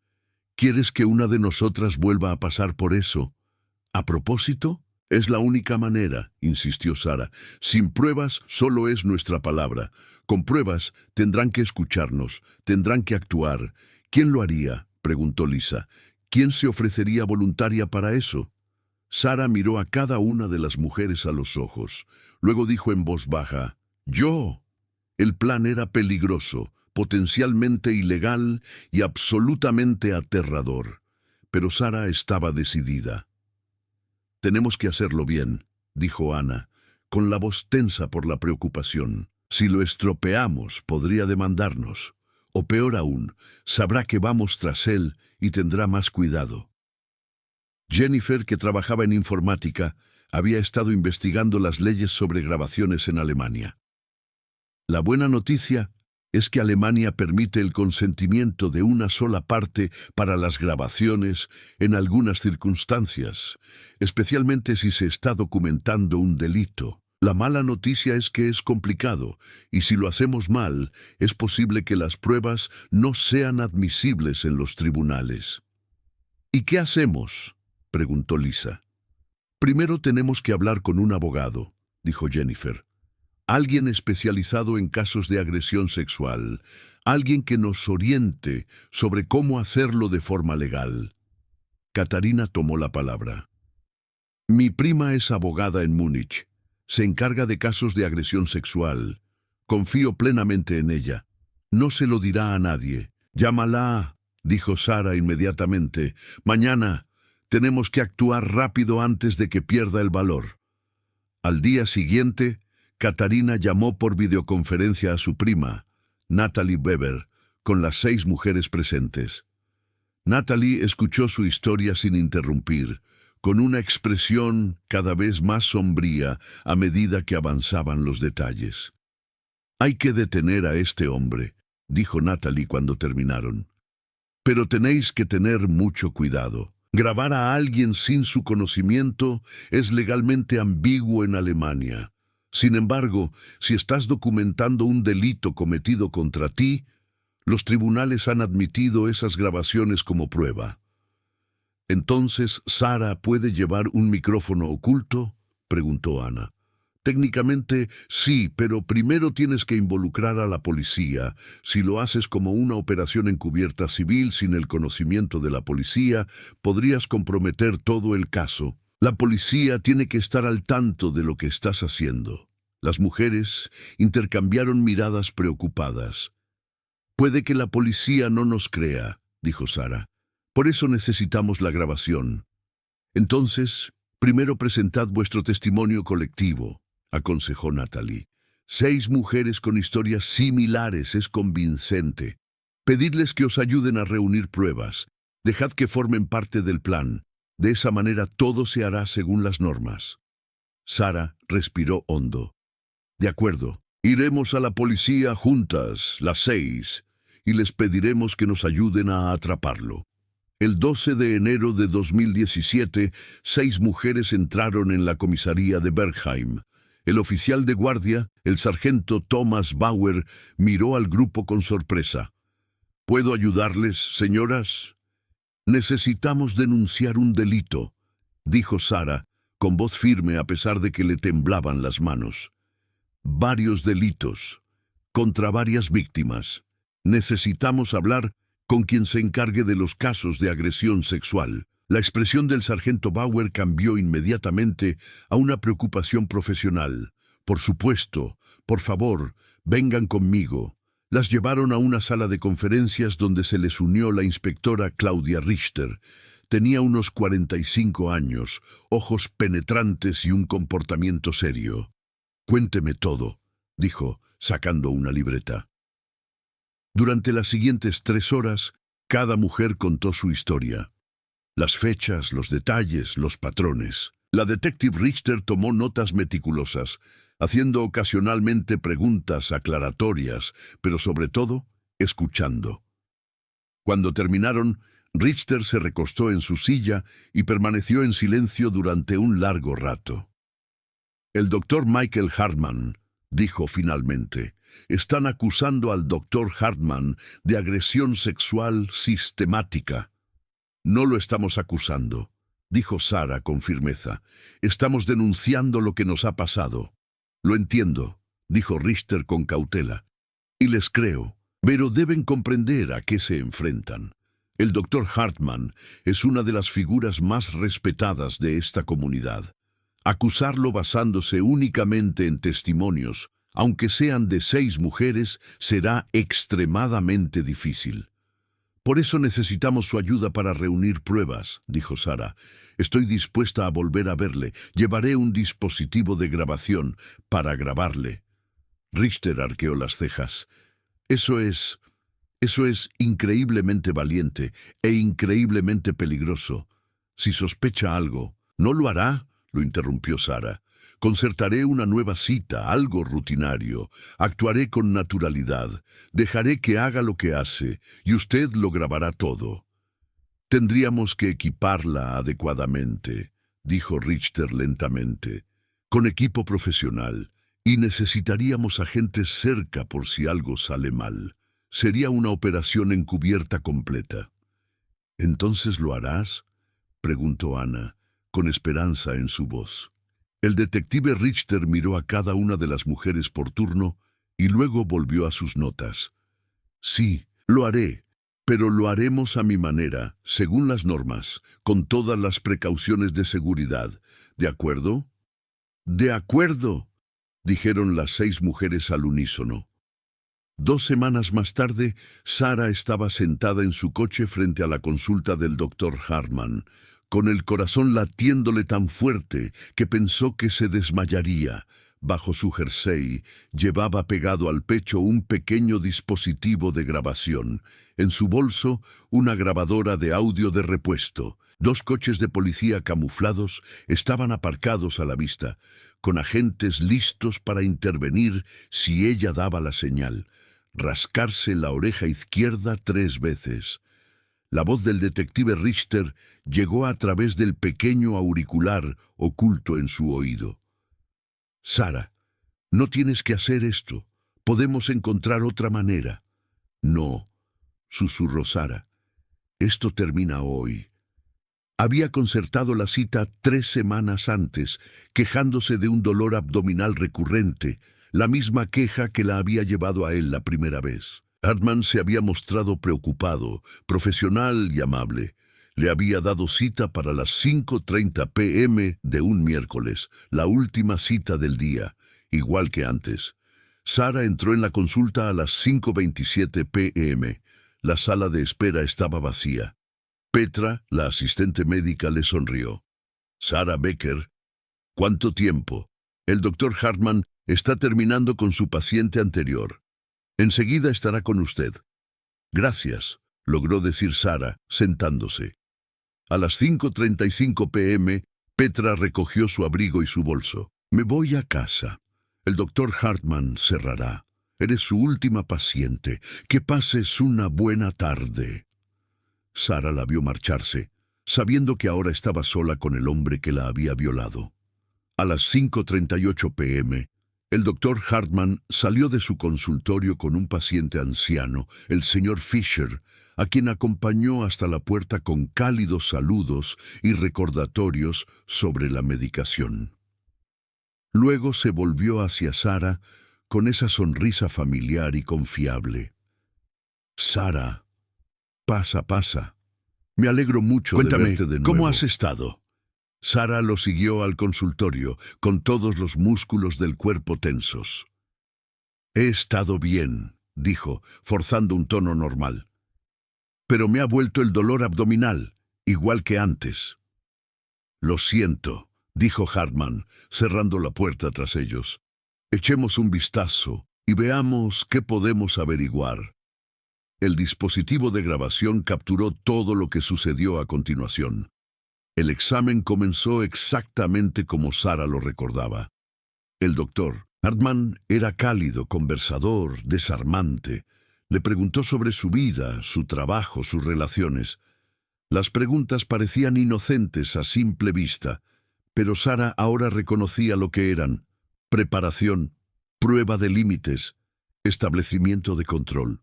¿Quieres que una de nosotras vuelva a pasar por eso? ¿A propósito? Es la única manera, insistió Sara. Sin pruebas solo es nuestra palabra. Con pruebas tendrán que escucharnos, tendrán que actuar. ¿Quién lo haría?, preguntó Lisa. ¿Quién se ofrecería voluntaria para eso? Sara miró a cada una de las mujeres a los ojos. Luego dijo en voz baja, «Yo». El plan era peligroso, potencialmente ilegal y absolutamente aterrador. Pero Sara estaba decidida. «Tenemos que hacerlo bien», dijo Ana, con la voz tensa por la preocupación. «Si lo estropeamos, podría demandarnos. O peor aún, sabrá que vamos tras él y tendrá más cuidado». Jennifer, que trabajaba en informática, había estado investigando las leyes sobre grabaciones en Alemania. La buena noticia es que Alemania permite el consentimiento de una sola parte para las grabaciones en algunas circunstancias, especialmente si se está documentando un delito. La mala noticia es que es complicado, y si lo hacemos mal, es posible que las pruebas no sean admisibles en los tribunales. ¿Y qué hacemos?, preguntó Lisa. «Primero tenemos que hablar con un abogado», dijo Jennifer. «Alguien especializado en casos de agresión sexual, alguien que nos oriente sobre cómo hacerlo de forma legal». Catarina tomó la palabra. «Mi prima es abogada en Múnich. Se encarga de casos de agresión sexual. Confío plenamente en ella. No se lo dirá a nadie. Llámala», dijo Sara inmediatamente. «Mañana. Tenemos que actuar rápido antes de que pierda el valor». Al día siguiente, Catarina llamó por videoconferencia a su prima, Natalie Weber, con las 6 mujeres presentes. Natalie escuchó su historia sin interrumpir, con una expresión cada vez más sombría a medida que avanzaban los detalles. «Hay que detener a este hombre», dijo Natalie cuando terminaron. «Pero tenéis que tener mucho cuidado. Grabar a alguien sin su conocimiento es legalmente ambiguo en Alemania. Sin embargo, si estás documentando un delito cometido contra ti, los tribunales han admitido esas grabaciones como prueba». «¿Entonces Sara puede llevar un micrófono oculto?», preguntó Ana. «Técnicamente sí, pero primero tienes que involucrar a la policía. Si lo haces como una operación encubierta civil sin el conocimiento de la policía, podrías comprometer todo el caso. La policía tiene que estar al tanto de lo que estás haciendo». Las mujeres intercambiaron miradas preocupadas. «Puede que la policía no nos crea», dijo Sara. «Por eso necesitamos la grabación». «Entonces, primero presentad vuestro testimonio colectivo», aconsejó Natalie. 6 mujeres con historias similares es convincente. Pedidles que os ayuden a reunir pruebas. Dejad que formen parte del plan. De esa manera todo se hará según las normas. Sara respiró hondo. «De acuerdo. Iremos a la policía juntas, las 6, y les pediremos que nos ayuden a atraparlo». El 12 de enero de 2017, 6 mujeres entraron en la comisaría de Bergheim. El oficial de guardia, el sargento Thomas Bauer, miró al grupo con sorpresa. «¿Puedo ayudarles, señoras?» «Necesitamos denunciar un delito», dijo Sara, con voz firme a pesar de que le temblaban las manos. «Varios delitos, contra varias víctimas. Necesitamos hablar con quien se encargue de los casos de agresión sexual». La expresión del sargento Bauer cambió inmediatamente a una preocupación profesional. «Por supuesto, por favor, vengan conmigo». Las llevaron a una sala de conferencias donde se les unió la inspectora Claudia Richter. Tenía unos 45 años, ojos penetrantes y un comportamiento serio. «Cuénteme todo», dijo, sacando una libreta. Durante las siguientes 3 horas, Cada mujer contó su historia. Las fechas, los detalles, los patrones. La detective Richter tomó notas meticulosas, haciendo ocasionalmente preguntas aclaratorias, pero sobre todo, escuchando. Cuando terminaron, Richter se recostó en su silla y permaneció en silencio durante un largo rato. El doctor Michael Hartman, dijo finalmente, están acusando al doctor Hartman de agresión sexual sistemática. No lo estamos acusando, dijo Sarah con firmeza. Estamos denunciando lo que nos ha pasado. Lo entiendo, dijo Richter con cautela. Y les creo, pero deben comprender a qué se enfrentan. El doctor Hartman es una de las figuras más respetadas de esta comunidad. Acusarlo basándose únicamente en testimonios, aunque sean de 6 mujeres, será extremadamente difícil. Por eso necesitamos su ayuda para reunir pruebas, dijo Sarah. Estoy dispuesta a volver a verle. Llevaré un dispositivo de grabación para grabarle. Richter arqueó las cejas. Eso es increíblemente valiente e increíblemente peligroso. Si sospecha algo, ¿no lo hará?, lo interrumpió Sarah. Concertaré una nueva cita, algo rutinario. Actuaré con naturalidad. Dejaré que haga lo que hace, y usted lo grabará todo. Tendríamos que equiparla adecuadamente, dijo Richter lentamente, con equipo profesional, y necesitaríamos agentes cerca por si algo sale mal. Sería una operación encubierta completa. ¿Entonces lo harás?, preguntó Ana, con esperanza en su voz. El detective Richter miró a cada una de las mujeres por turno y luego volvió a sus notas. Sí, lo haré, pero lo haremos a mi manera, según las normas, con todas las precauciones de seguridad. ¿De acuerdo? De acuerdo, dijeron las 6 mujeres al unísono. 2 semanas más tarde, Sarah estaba sentada en su coche frente a la consulta del doctor Hartman, con el corazón latiéndole tan fuerte que pensó que se desmayaría. Bajo su jersey llevaba pegado al pecho un pequeño dispositivo de grabación. En su bolso, una grabadora de audio de repuesto. 2 coches de policía camuflados estaban aparcados a la vista, con agentes listos para intervenir si ella daba la señal. Rascarse la oreja izquierda 3 veces. La voz del detective Richter llegó a través del pequeño auricular oculto en su oído. Sarah, no tienes que hacer esto. Podemos encontrar otra manera. No, susurró Sarah. Esto termina hoy. Había concertado la cita 3 semanas antes, quejándose de un dolor abdominal recurrente, la misma queja que la había llevado a él la primera vez. Hartman se había mostrado preocupado, profesional y amable. Le había dado cita para las 5:30 p.m. de un miércoles, la última cita del día, igual que antes. Sarah entró en la consulta a las 5:27 p.m. La sala de espera estaba vacía. Petra, la asistente médica, le sonrió. Sarah Becker, ¿cuánto tiempo? El doctor Hartman está terminando con su paciente anterior. Enseguida estará con usted. Gracias, logró decir Sarah, sentándose. A las 5:35 p.m., Petra recogió su abrigo y su bolso. Me voy a casa. El doctor Hartman cerrará. Eres su última paciente. Que pases una buena tarde. Sarah la vio marcharse, sabiendo que ahora estaba sola con el hombre que la había violado. A las 5:38 p.m., el doctor Hartman salió de su consultorio con un paciente anciano, el señor Fisher, a quien acompañó hasta la puerta con cálidos saludos y recordatorios sobre la medicación. Luego se volvió hacia Sarah con esa sonrisa familiar y confiable. Sarah, pasa. Me alegro mucho de verte de nuevo. ¿Cómo has estado? Sarah lo siguió al consultorio, con todos los músculos del cuerpo tensos. He estado bien, dijo, forzando un tono normal. Pero me ha vuelto el dolor abdominal, igual que antes. Lo siento, dijo Hartman, cerrando la puerta tras ellos. Echemos un vistazo y veamos qué podemos averiguar. El dispositivo de grabación capturó todo lo que sucedió a continuación. El examen comenzó exactamente como Sara lo recordaba. El doctor Hartman era cálido, conversador, desarmante. Le preguntó sobre su vida, su trabajo, sus relaciones. Las preguntas parecían inocentes a simple vista, pero Sara ahora reconocía lo que eran: preparación, prueba de límites, establecimiento de control.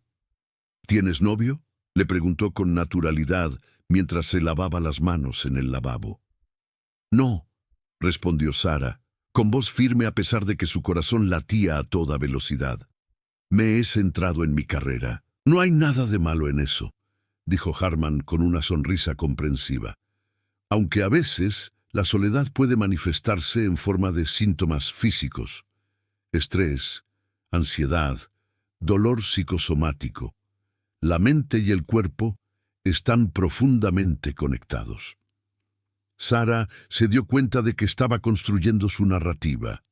¿Tienes novio?, le preguntó con naturalidad mientras se lavaba las manos en el lavabo. No, respondió Sara, con voz firme a pesar de que su corazón latía a toda velocidad. Me he centrado en mi carrera. No hay nada de malo en eso, dijo Hartman con una sonrisa comprensiva. Aunque a veces la soledad puede manifestarse en forma de síntomas físicos: estrés, ansiedad, dolor psicosomático. La mente y el cuerpo están profundamente conectados. Sara se dio cuenta de que estaba construyendo su narrativa,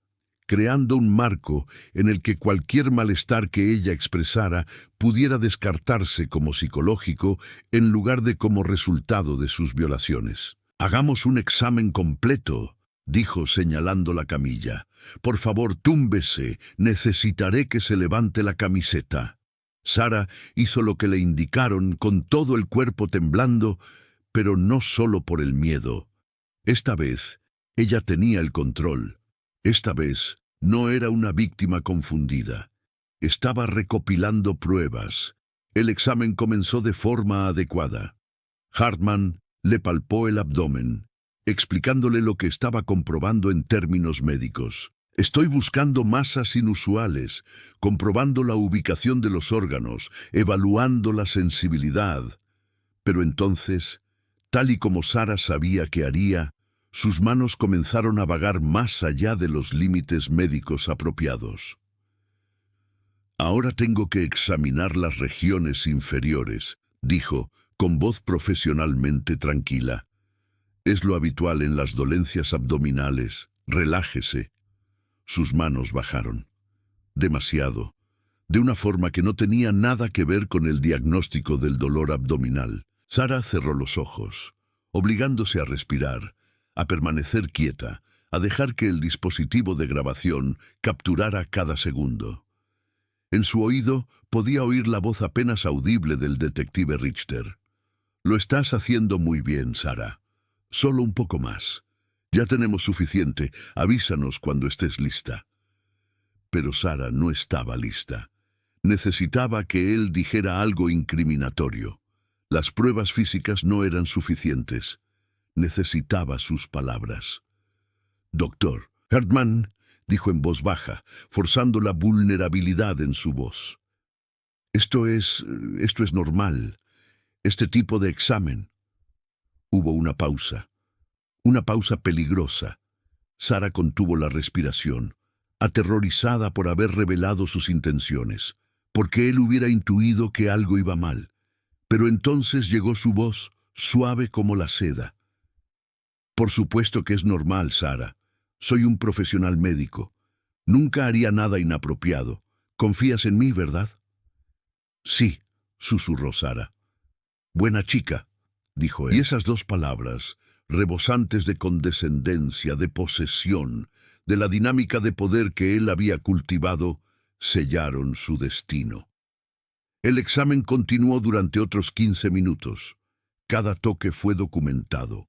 creando un marco en el que cualquier malestar que ella expresara pudiera descartarse como psicológico en lugar de como resultado de sus violaciones. «Hagamos un examen completo», dijo señalando la camilla. «Por favor, túmbese. Necesitaré que se levante la camiseta». Sara hizo lo que le indicaron, con todo el cuerpo temblando, pero no solo por el miedo. Esta vez, ella tenía el control. Esta vez, no era una víctima confundida. Estaba recopilando pruebas. El examen comenzó de forma adecuada. Hartman le palpó el abdomen, explicándole lo que estaba comprobando en términos médicos. Estoy buscando masas inusuales, comprobando la ubicación de los órganos, evaluando la sensibilidad. Pero entonces, tal y como Sara sabía que haría, sus manos comenzaron a vagar más allá de los límites médicos apropiados. Ahora tengo que examinar las regiones inferiores, dijo, con voz profesionalmente tranquila. Es lo habitual en las dolencias abdominales. Relájese. Sus manos bajaron. Demasiado. De una forma que no tenía nada que ver con el diagnóstico del dolor abdominal. Sara cerró los ojos, obligándose a respirar, a permanecer quieta, a dejar que el dispositivo de grabación capturara cada segundo. En su oído podía oír la voz apenas audible del detective Richter. «Lo estás haciendo muy bien, Sara. Solo un poco más. Ya tenemos suficiente. Avísanos cuando estés lista». Pero Sara no estaba lista. Necesitaba que él dijera algo incriminatorio. Las pruebas físicas no eran suficientes. Necesitaba sus palabras. «Doctor Hartman», dijo en voz baja, forzando la vulnerabilidad en su voz. Esto es normal. Este tipo de examen». Hubo una pausa peligrosa. Sara contuvo la respiración, aterrorizada por haber revelado sus intenciones, porque él hubiera intuido que algo iba mal. Pero entonces llegó su voz, suave como la seda. «Por supuesto que es normal, Sara. Soy un profesional médico. Nunca haría nada inapropiado. ¿Confías en mí, verdad?» «Sí», susurró Sara. «Buena chica», dijo él. Y esas dos palabras, rebosantes de condescendencia, de posesión, de la dinámica de poder que él había cultivado, sellaron su destino. El examen continuó durante otros 15 minutos. Cada toque fue documentado.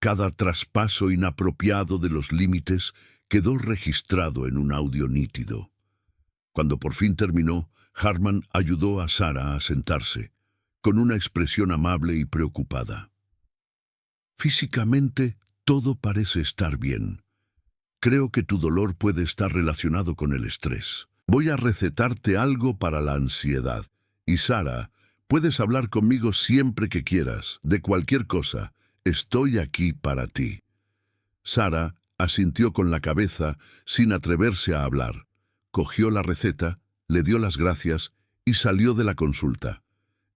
Cada traspaso inapropiado de los límites quedó registrado en un audio nítido. Cuando por fin terminó, Hartman ayudó a Sara a sentarse, con una expresión amable y preocupada. «Físicamente, todo parece estar bien. Creo que tu dolor puede estar relacionado con el estrés. Voy a recetarte algo para la ansiedad. Y Sara, puedes hablar conmigo siempre que quieras, de cualquier cosa. Estoy aquí para ti». Sara asintió con la cabeza sin atreverse a hablar. Cogió la receta, le dio las gracias y salió de la consulta.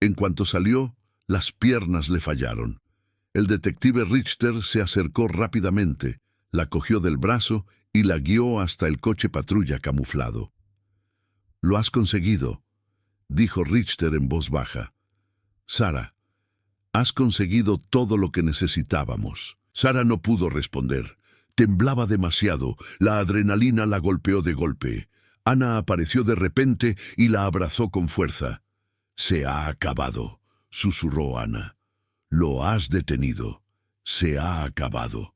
En cuanto salió, las piernas le fallaron. El detective Richter se acercó rápidamente, la cogió del brazo y la guió hasta el coche patrulla camuflado. «Lo has conseguido. dijo Richter en voz baja. Sara, has conseguido todo lo que necesitábamos. Sara no pudo responder. Temblaba demasiado, la adrenalina la golpeó de golpe. Ana apareció de repente y la abrazó con fuerza. Se ha acabado, susurró Ana. Lo has detenido. Se ha acabado.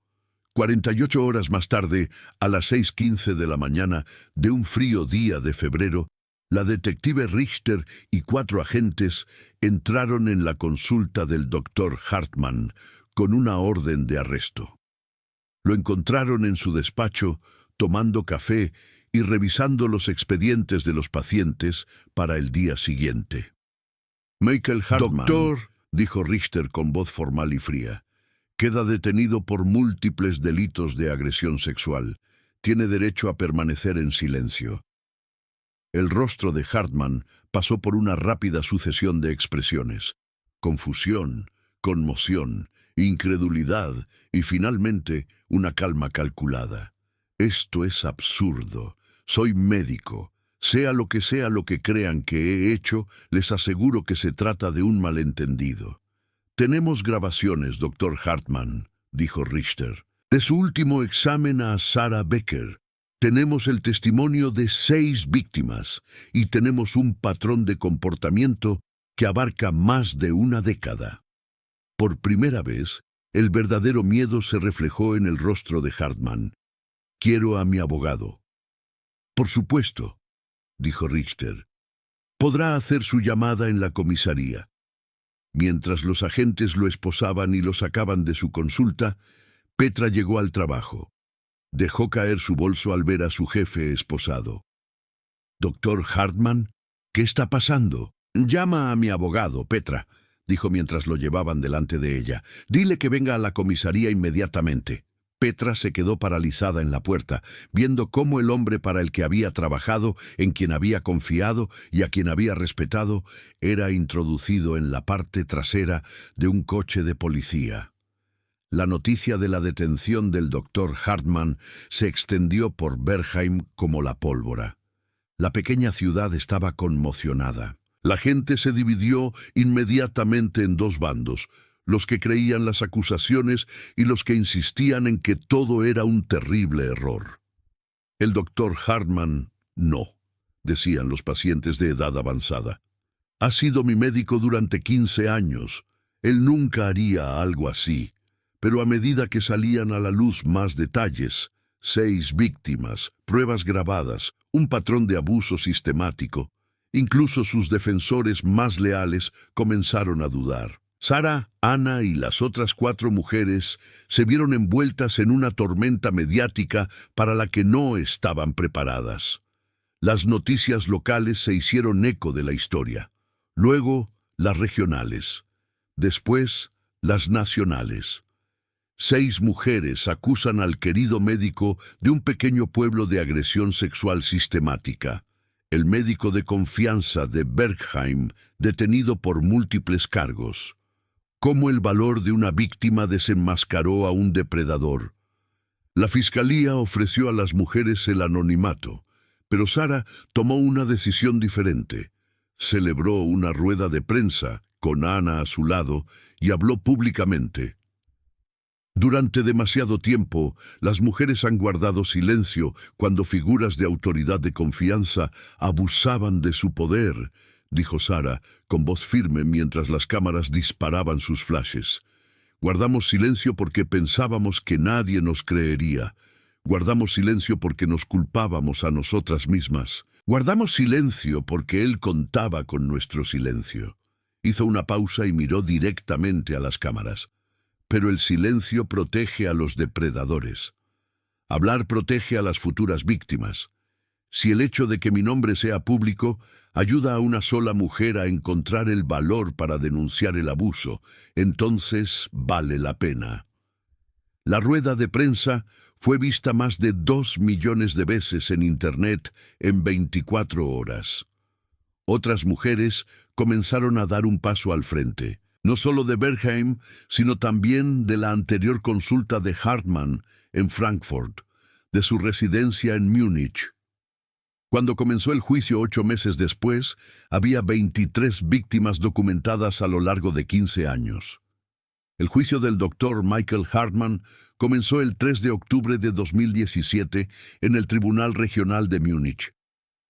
48 horas más tarde, a las 6:15 de la mañana de un frío día de febrero, la detective Richter y 4 agentes entraron en la consulta del doctor Hartmann con una orden de arresto. Lo encontraron en su despacho, tomando café y revisando los expedientes de los pacientes para el día siguiente. Michael Hartmann, doctor, dijo Richter con voz formal y fría, queda detenido por múltiples delitos de agresión sexual. Tiene derecho a permanecer en silencio. El rostro de Hartmann pasó por una rápida sucesión de expresiones. Confusión, conmoción, incredulidad y finalmente una calma calculada. Esto es absurdo. Soy médico. Sea lo que crean que he hecho, les aseguro que se trata de un malentendido. Tenemos grabaciones, doctor Hartmann, dijo Richter, de su último examen a Sarah Becker. Tenemos el testimonio de 6 víctimas y tenemos un patrón de comportamiento que abarca más de una década. Por primera vez, el verdadero miedo se reflejó en el rostro de Hartmann. Quiero a mi abogado. Por supuesto, dijo Richter. Podrá hacer su llamada en la comisaría. Mientras los agentes lo esposaban y lo sacaban de su consulta, Petra llegó al trabajo. Dejó caer su bolso al ver a su jefe esposado. «Doctor Hartmann, ¿qué está pasando?» «Llama a mi abogado, Petra», dijo mientras lo llevaban delante de ella. «Dile que venga a la comisaría inmediatamente». Petra se quedó paralizada en la puerta, viendo cómo el hombre para el que había trabajado, en quien había confiado y a quien había respetado, era introducido en la parte trasera de un coche de policía. La noticia de la detención del doctor Hartmann se extendió por Bergheim como la pólvora. La pequeña ciudad estaba conmocionada. La gente se dividió inmediatamente en 2 bandos, los que creían las acusaciones y los que insistían en que todo era un terrible error. El doctor Hartmann no, decían los pacientes de edad avanzada. Ha sido mi médico durante 15 años. Él nunca haría algo así. Pero a medida que salían a la luz más detalles, 6 víctimas, pruebas grabadas, un patrón de abuso sistemático, incluso sus defensores más leales comenzaron a dudar. Sara, Ana y las otras 4 mujeres se vieron envueltas en una tormenta mediática para la que no estaban preparadas. Las noticias locales se hicieron eco de la historia, luego las regionales, después las nacionales. 6 mujeres acusan al querido médico de un pequeño pueblo de agresión sexual sistemática, el médico de confianza de Bergheim, detenido por múltiples cargos. Cómo el valor de una víctima desenmascaró a un depredador. La fiscalía ofreció a las mujeres el anonimato, pero Sara tomó una decisión diferente. Celebró una rueda de prensa, con Ana a su lado, y habló públicamente. Durante demasiado tiempo, las mujeres han guardado silencio cuando figuras de autoridad de confianza abusaban de su poder, dijo Sara, con voz firme mientras las cámaras disparaban sus flashes. Guardamos silencio porque pensábamos que nadie nos creería. Guardamos silencio porque nos culpábamos a nosotras mismas. Guardamos silencio porque él contaba con nuestro silencio. Hizo una pausa y miró directamente a las cámaras. Pero el silencio protege a los depredadores. Hablar protege a las futuras víctimas. Si el hecho de que mi nombre sea público ayuda a una sola mujer a encontrar el valor para denunciar el abuso, entonces vale la pena. La rueda de prensa fue vista más de 2 millones de veces en Internet en 24 horas. Otras mujeres comenzaron a dar un paso al frente, no solo de Bergheim, sino también de la anterior consulta de Hartmann en Frankfurt, de su residencia en Múnich. Cuando comenzó el juicio 8 meses después, había 23 víctimas documentadas a lo largo de 15 años. El juicio del doctor Michael Hartman comenzó el 3 de octubre de 2017 en el Tribunal Regional de Múnich.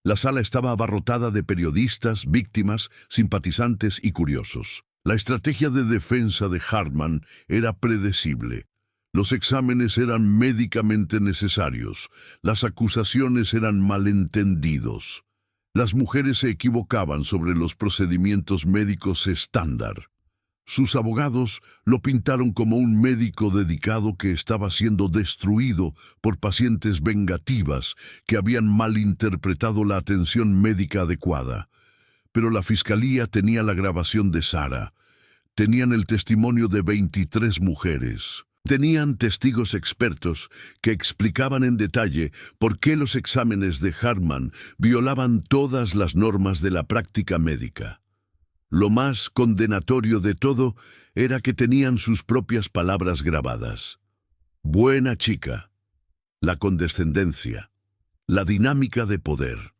La sala estaba abarrotada de periodistas, víctimas, simpatizantes y curiosos. La estrategia de defensa de Hartman era predecible. Los exámenes eran médicamente necesarios. Las acusaciones eran malentendidos. Las mujeres se equivocaban sobre los procedimientos médicos estándar. Sus abogados lo pintaron como un médico dedicado que estaba siendo destruido por pacientes vengativas que habían malinterpretado la atención médica adecuada. Pero la fiscalía tenía la grabación de Sarah. Tenían el testimonio de 23 mujeres. Tenían testigos expertos que explicaban en detalle por qué los exámenes de Hartman violaban todas las normas de la práctica médica. Lo más condenatorio de todo era que tenían sus propias palabras grabadas. Buena chica, la condescendencia, la dinámica de poder.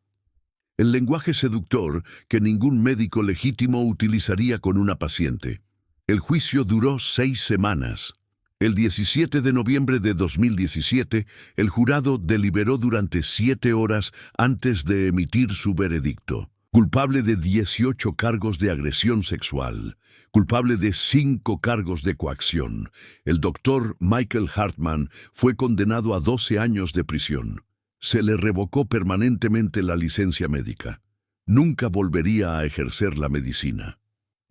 El lenguaje seductor que ningún médico legítimo utilizaría con una paciente. El juicio duró 6 semanas. El 17 de noviembre de 2017, el jurado deliberó durante 7 horas antes de emitir su veredicto. Culpable de 18 cargos de agresión sexual, culpable de 5 cargos de coacción. El doctor Michael Hartman fue condenado a 12 años de prisión. Se le revocó permanentemente la licencia médica. Nunca volvería a ejercer la medicina.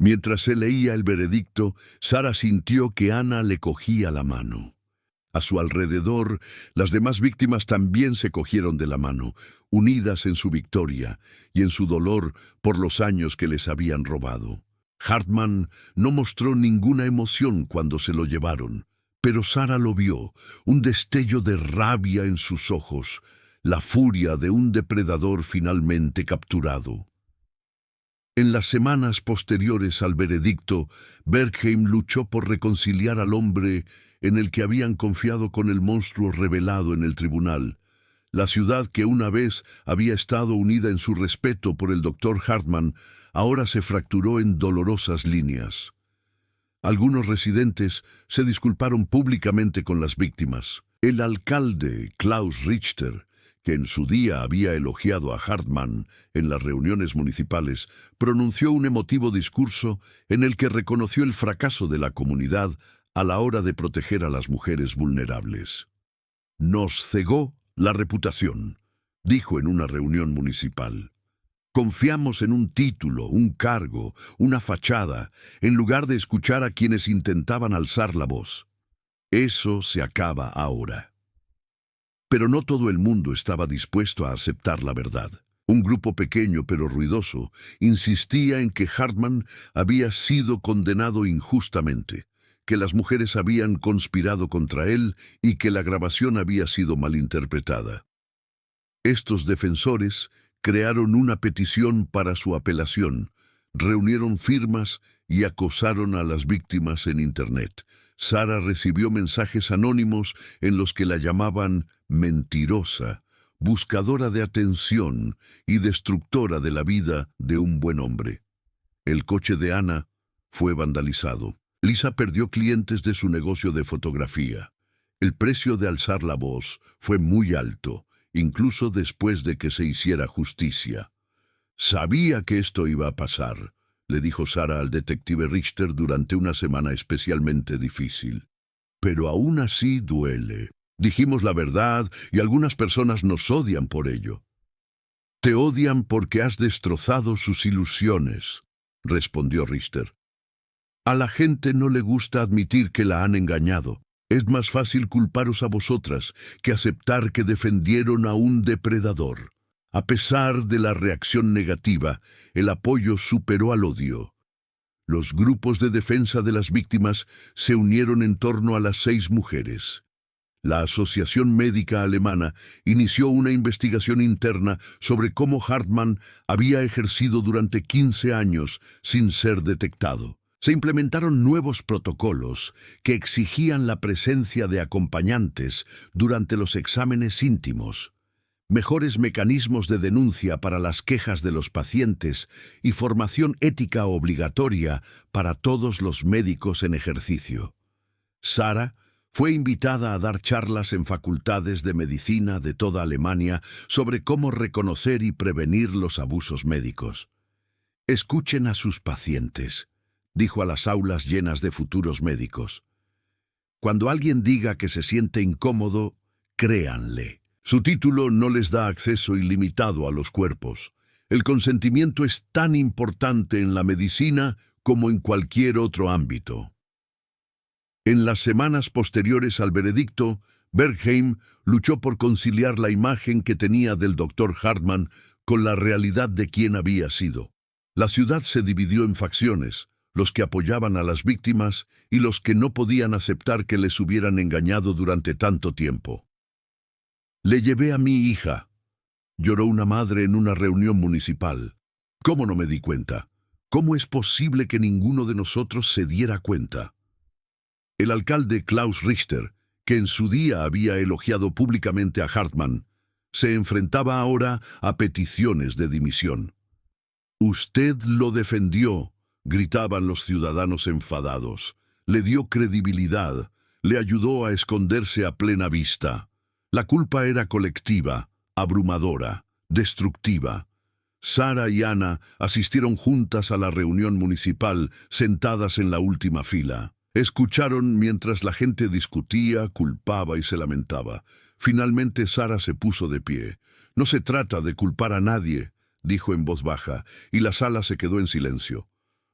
Mientras se leía el veredicto, Sarah sintió que Anna le cogía la mano. A su alrededor, las demás víctimas también se cogieron de la mano, unidas en su victoria y en su dolor por los años que les habían robado. Hartman no mostró ninguna emoción cuando se lo llevaron, pero Sarah lo vio, un destello de rabia en sus ojos, la furia de un depredador finalmente capturado. En las semanas posteriores al veredicto, Bergheim luchó por reconciliar al hombre en el que habían confiado con el monstruo revelado en el tribunal. La ciudad que una vez había estado unida en su respeto por el doctor Hartman, ahora se fracturó en dolorosas líneas. Algunos residentes se disculparon públicamente con las víctimas. El alcalde, Klaus Richter, que en su día había elogiado a Hartman en las reuniones municipales, pronunció un emotivo discurso en el que reconoció el fracaso de la comunidad a la hora de proteger a las mujeres vulnerables. Nos cegó la reputación, dijo en una reunión municipal. Confiamos en un título, un cargo, una fachada, en lugar de escuchar a quienes intentaban alzar la voz. Eso se acaba ahora. Pero no todo el mundo estaba dispuesto a aceptar la verdad. Un grupo pequeño pero ruidoso insistía en que Hartman había sido condenado injustamente, que las mujeres habían conspirado contra él y que la grabación había sido malinterpretada. Estos defensores crearon una petición para su apelación, reunieron firmas y acosaron a las víctimas en Internet. Sarah recibió mensajes anónimos en los que la llamaban mentirosa, buscadora de atención y destructora de la vida de un buen hombre. El coche de Anna fue vandalizado. Lisa perdió clientes de su negocio de fotografía. El precio de alzar la voz fue muy alto, incluso después de que se hiciera justicia. Sabía que esto iba a pasar, le dijo Sarah al detective Richter durante una semana especialmente difícil. Pero aún así duele. Dijimos la verdad y algunas personas nos odian por ello. Te odian porque has destrozado sus ilusiones, respondió Richter. A la gente no le gusta admitir que la han engañado. Es más fácil culparos a vosotras que aceptar que defendieron a un depredador. A pesar de la reacción negativa, el apoyo superó al odio. Los grupos de defensa de las víctimas se unieron en torno a las 6 mujeres. La Asociación Médica Alemana inició una investigación interna sobre cómo Hartman había ejercido durante 15 años sin ser detectado. Se implementaron nuevos protocolos que exigían la presencia de acompañantes durante los exámenes íntimos. mejores mecanismos de denuncia para las quejas de los pacientes y formación ética obligatoria para todos los médicos en ejercicio. Sara fue invitada a dar charlas en facultades de medicina de toda Alemania sobre cómo reconocer y prevenir los abusos médicos. «Escuchen a sus pacientes», dijo a las aulas llenas de futuros médicos. «Cuando alguien diga que se siente incómodo, créanle. Su título no les da acceso ilimitado a los cuerpos. El consentimiento es tan importante en la medicina como en cualquier otro ámbito». En las semanas posteriores al veredicto, Bergheim luchó por conciliar la imagen que tenía del Dr. Hartmann con la realidad de quién había sido. La ciudad se dividió en facciones, los que apoyaban a las víctimas y los que no podían aceptar que les hubieran engañado durante tanto tiempo. «Le llevé a mi hija», lloró una madre en una reunión municipal. «¿Cómo no me di cuenta? ¿Cómo es posible que ninguno de nosotros se diera cuenta?» El alcalde Klaus Richter, que en su día había elogiado públicamente a Hartmann, se enfrentaba ahora a peticiones de dimisión. «Usted lo defendió», gritaban los ciudadanos enfadados. «Le dio credibilidad, le ayudó a esconderse a plena vista. La culpa era colectiva, abrumadora, destructiva». Sara y Ana asistieron juntas a la reunión municipal, sentadas en la última fila. Escucharon mientras la gente discutía, culpaba y se lamentaba. Finalmente Sara se puso de pie. «No se trata de culpar a nadie», dijo en voz baja, y la sala se quedó en silencio.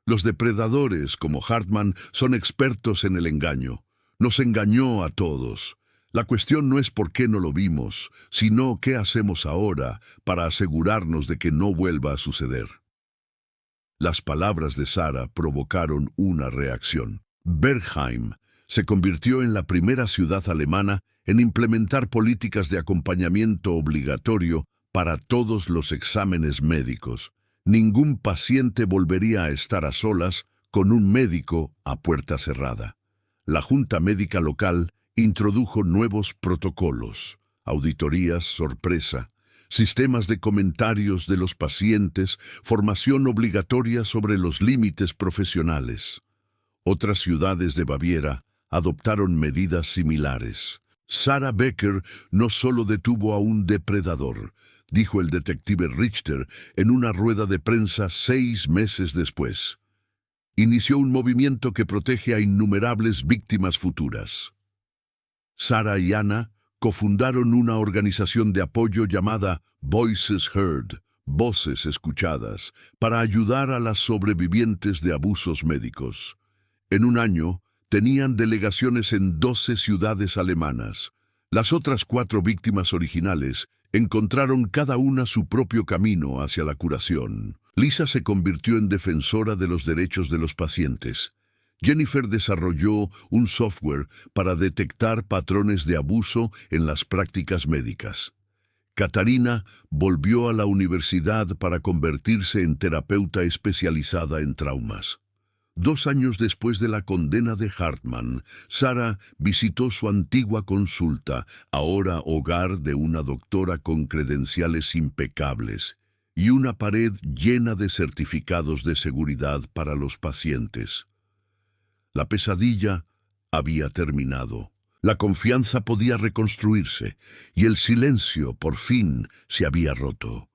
«Los depredadores, como Hartmann, son expertos en el engaño. Nos engañó a todos. La cuestión no es por qué no lo vimos, sino qué hacemos ahora para asegurarnos de que no vuelva a suceder». Las palabras de Sara provocaron una reacción. Bergheim se convirtió en la primera ciudad alemana en implementar políticas de acompañamiento obligatorio para todos los exámenes médicos. Ningún paciente volvería a estar a solas con un médico a puerta cerrada. La Junta Médica Local introdujo nuevos protocolos, auditorías sorpresa, sistemas de comentarios de los pacientes, formación obligatoria sobre los límites profesionales. Otras ciudades de Baviera adoptaron medidas similares. Sarah Becker no solo detuvo a un depredador, dijo el detective Richter en una rueda de prensa 6 meses después. Inició un movimiento que protege a innumerables víctimas futuras. Sara y Ana cofundaron una organización de apoyo llamada Voices Heard, Voces Escuchadas, para ayudar a las sobrevivientes de abusos médicos. En un año, tenían delegaciones en 12 ciudades alemanas. Las otras 4 víctimas originales encontraron cada una su propio camino hacia la curación. Lisa se convirtió en defensora de los derechos de los pacientes. Jennifer desarrolló un software para detectar patrones de abuso en las prácticas médicas. Katarina volvió a la universidad para convertirse en terapeuta especializada en traumas. 2 años después de la condena de Hartmann, Sara visitó su antigua consulta, ahora hogar de una doctora con credenciales impecables, y una pared llena de certificados de seguridad para los pacientes. La pesadilla había terminado. La confianza podía reconstruirse, y el silencio, por fin, se había roto.